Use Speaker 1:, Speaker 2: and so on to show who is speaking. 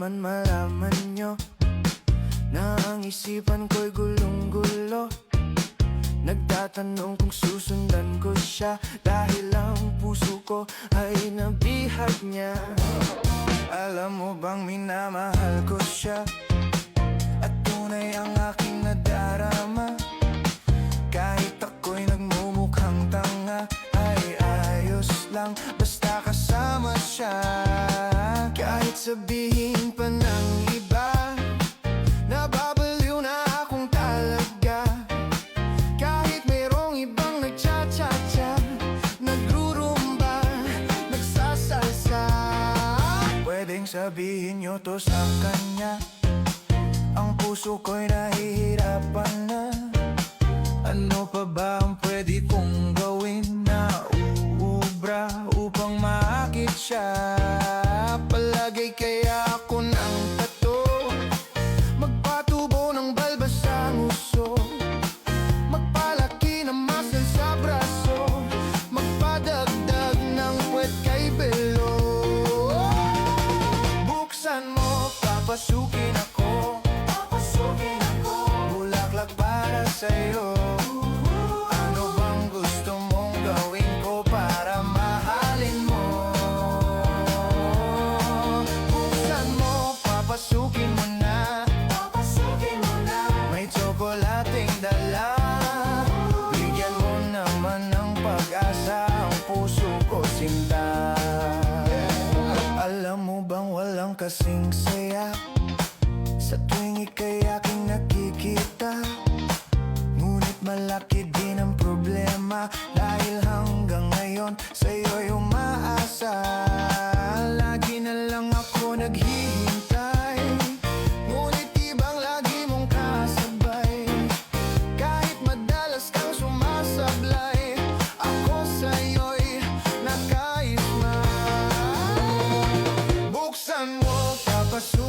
Speaker 1: naman malaman nyo na ang isipan ko'y gulong-gulo. Nagtatanong kung susundan ko siya, dahil ang puso ko ay nabihag niya. Alam mo bang minamahal ko siya, at tunay ang aking nadarama. Kahit ako'y nagmumukhang tanga, ay ayos lang basta kasama siya. Kahit sabihin pa ng iba, nababaliw na akong talaga. Kahit mayroong ibang nagcha-cha-cha, nagrurumba, nagsasalsa. Pwedeng sabihin nyo to sa kanya, ang puso ko'y nahihirapan na. Ano pa ba ang pwede kong gawin na uubra upang maakit siya? Palagay kaya ako ng tato, magpatubo ng balbas sa nguso, magpalaki ng muscle sa braso, magpadagdag ng puwet kay belo. Buksan mo, papasukin ako, bulaklak para sa'yo. Ano bang gusto mong gawin ko para mahalin mo? Buksan mo, papasukin mo na, may tsokolating dala. Bigyan mo naman ng pag-asa ang puso ko, sinta. Alam mo bang walang kasing saya sa tuwing ika'y aking nakikita? Ngunit malaki din ang problema, dahil hanggang ngayon sa'yo'y umaasa. Lagi na lang ako naghihintay, ngunit ibang lagi mong kasabay. Kahit madalas kang sumasablay, ako sa'yo'y nakaisma. Buksan mo, papasukin